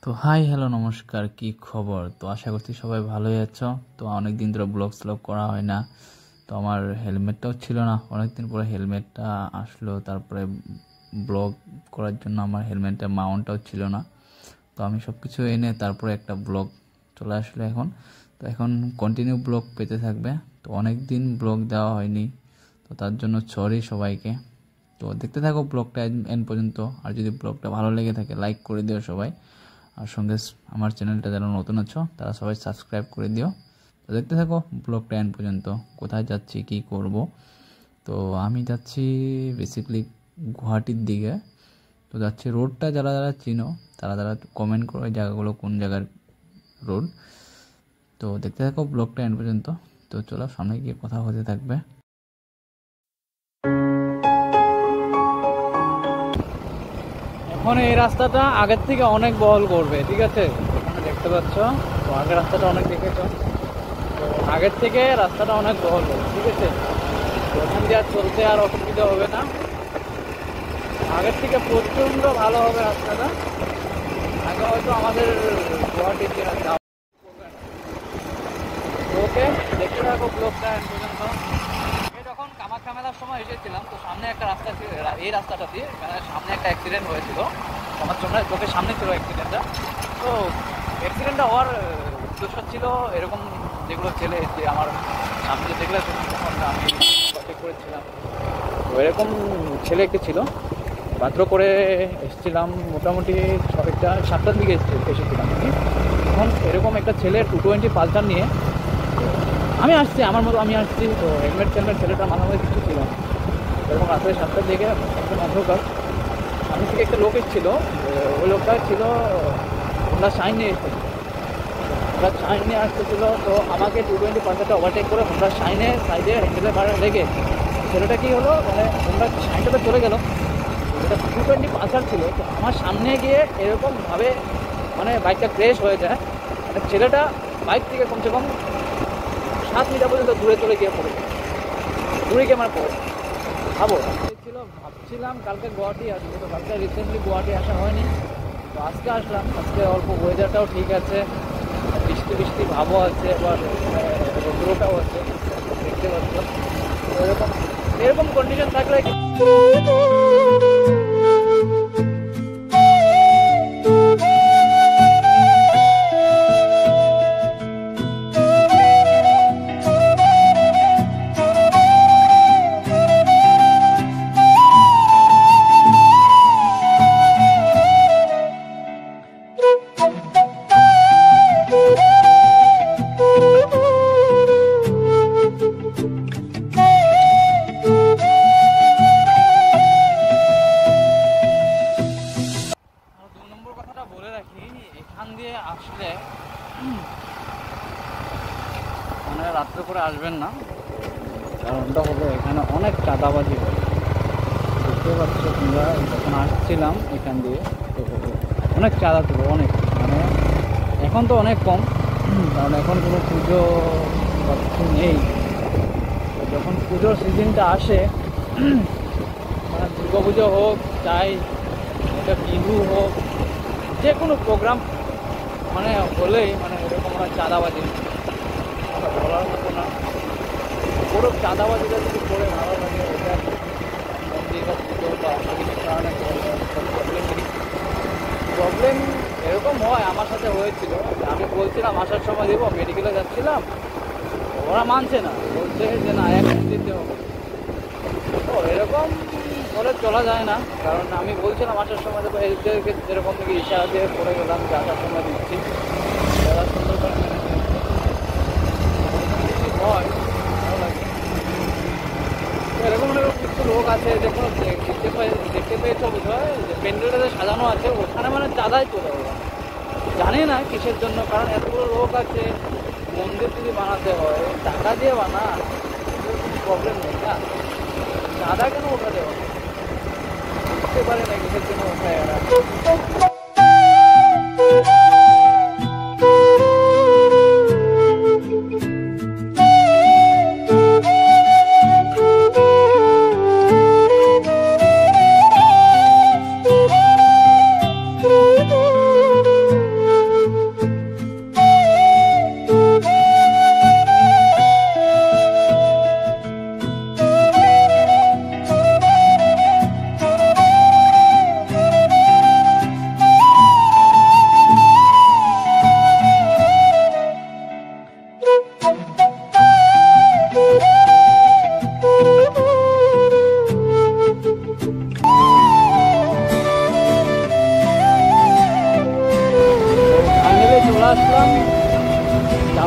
তো hi hello নমস্কার, কি খবর? তো আশা করছি সবাই ভালোই আছো। তো অনেক দিন ধরে ব্লগ স্লগ করা হয় না। তো আমার হেলমেটটাও ছিল না, অনেক দিন পরে হেলমেটটা আসলো। তারপরে ব্লগ করার জন্য আমার হেলমেটের মাউন্টটাও ছিল না। তো আমি সব কিছু এনে তারপরে একটা ব্লগ চলে আসলো এখন। তো এখন কন্টিনিউ ব্লগ পেতে থাকবে। তো অনেক দিন ব্লগ দেওয়া হয়নি, তো তার জন্য সরি সবাইকে। তো দেখতে থাকো ব্লগটা এন্ড পর্যন্ত। আর যদি ব্লগটা ভালো লেগে থাকে লাইক করে দিও সবাই। আর সঙ্গে আমার চ্যানেলটা যারা নতুন আছো তারা সবাই সাবস্ক্রাইব করে দিও। তো দেখতে থাকো ব্লগটা এন্ড পর্যন্ত। কোথায় যাচ্ছি, কি করব? তো আমি যাচ্ছি বেসিক্যালি গুয়াহাটির দিকে। তো যাচ্ছি, রোডটা যারা যারা চিনো তারা কমেন্ট করো এই জায়গাগুলো কোন জায়গার রোড। তো দেখতে থাকো ব্লগটা এন্ড পর্যন্ত। তো চলো সামনে গিয়ে কথা হতে থাকবে। এখন এই রাস্তাটা আগের থেকে অনেক বহল করবে, ঠিক আছে? এখানে দেখতে পাচ্ছ, তো আগের রাস্তাটা অনেক দেখেছো, তো আগের থেকে রাস্তাটা অনেক বহল হবে, ঠিক আছে? তো ওখান দিয়ে আর চলতে আর অসুবিধা হবে না, আগের থেকে প্রচণ্ড ভালো হবে রাস্তাটা। আগে হয়তো আমাদের গুয়াহাটির যে রাস্তা। ওকে, দেখতে থাকো ব্লগটা এন্ড পর্যন্ত। যখন কামাখ্যা মেলার সময় এসেছিলাম, তো সামনে একটা রাস্তা ছিল, এই রাস্তাটা দিয়ে সামনে একটা অ্যাক্সিডেন্ট হয়েছিল। আমার চোখের সামনে ছিল অ্যাক্সিডেন্টটা। তো অ্যাক্সিডেন্টটা হওয়ার উদ্দেশ্য ছিল এরকম, যেগুলো ছেলে যে আমার সামনে যে দেখলে তখন আমি চেক করেছিলাম, তো এরকম ছেলে একটি ছিল, মাত্র করে এসেছিলাম মোটামুটি 7টার দিকে এসেছিলাম আমি। তখন এরকম একটা ছেলে 220 পালসার নিয়ে আমি আসছি, আমার মতো আমি আসছি। তো হেলমেট ছেলেটা মাথায় কিছু ছিল, এরকম রাত্রে 7টার দিকে একদম অন্ধকার। সামনে থেকে একটা লোক এসেছিল, ওই লোকটা ছিল হোন্ডা শাইন নিয়ে এসেছিল, হোন্ডা শাইন নিয়ে আসতেছিল। তো আমাকে 220 পালসারটা ওভারটেক করে হোন্ডা শাইনের সাইডে হ্যান্ডেলের বাইরে লেগে ছেলেটা কী হলো, মানে হোন্ডা শাইনটা তো চলে গেল, এটা 220 পালসার ছিল। তো আমার সামনে গিয়ে এরকমভাবে মানে বাইকটা ক্র্যাশ হয়ে যায়। মানে ছেলেটা বাইক থেকে কমসে কম 7 মিটার পর্যন্ত দূরে চলে গিয়ে পড়ে, দূরে গিয়ে আমার পড়ে। ভাবছিলাম কালকে গুয়াহাটি আসবো, তো কালকে রিসেন্টলি গুয়াহাটি আসা হয়নি, তো আজকে আসলাম। আজকে অল্প ওয়েদারটাও ঠিক আছে, বৃষ্টি বৃষ্টি ভাবও আছে, আবার রৌদ্রটাও আছে, দেখতে পাচ্ছ। তো এরকম কন্ডিশন থাকলে আসলে মানে রাত্রে করে আসবেন না, কারণটা হলো এখানে অনেক চাঁদাবাজি হয়। বুঝতে পারছো তোমরা, যখন আসছিলাম এখান দিয়ে তো অনেক চাঁদা ছিল, অনেক, মানে এখন তো অনেক কম, কারণ এখন কোনো পুজো বা কিছু নেই। তো যখন পুজোর সিজনটা আসে, মানে দুর্গা পুজো হোক, চাই এটা বিহু হোক, যে কোনো প্রোগ্রাম মানে হলেই মানে এরকম হয় চাঁদাবাজি, বলার মতো না। পুরো চাঁদাবাজিটা যদি করে ভালো লাগে, এটা মন্দির বা পুজো বা অন্য কিছুর কারণে প্রবলেম এরকম হয়। আমার সাথে হয়েছিল, আমি বলছিলাম আসার সময় দেবো, মেডিকেলে যাচ্ছিলাম, ওরা মানছে না, বলছে যে না এখন দিতে হবে। তো এরকম বলে চলা যায় না, কারণ আমি বলছিলাম আসার সময় দেবো, এদেরকে যেরকম থেকে ইশারা দিয়ে পড়ে গেলাম যে আসার সময় দিচ্ছি, তারা সুন্দর করে মেনে নিয়েছে। হয় ভালো লাগে। এরকম কিছু লোক আছে, দেখো দেখতে পেয়েছো বোধ হয়, যে প্যান্ডেলটাতে সাজানো আছে ওখানে মানে চাঁদাই চলে ওরা, জানি না কিসের জন্য। কারণ এতগুলো লোক আছে, মন্দির যদি বানাতে হয় টাকা দিয়ে বানা, কোনো প্রবলেম নেই না, চাঁদা কেন ওঠাতে হবে বুঝতে পারে না কিসের জন্য ওঠায় এরা।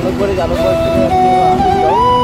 জালুকবাড়ি থেকে যাচ্ছি আনন্দগাঁও।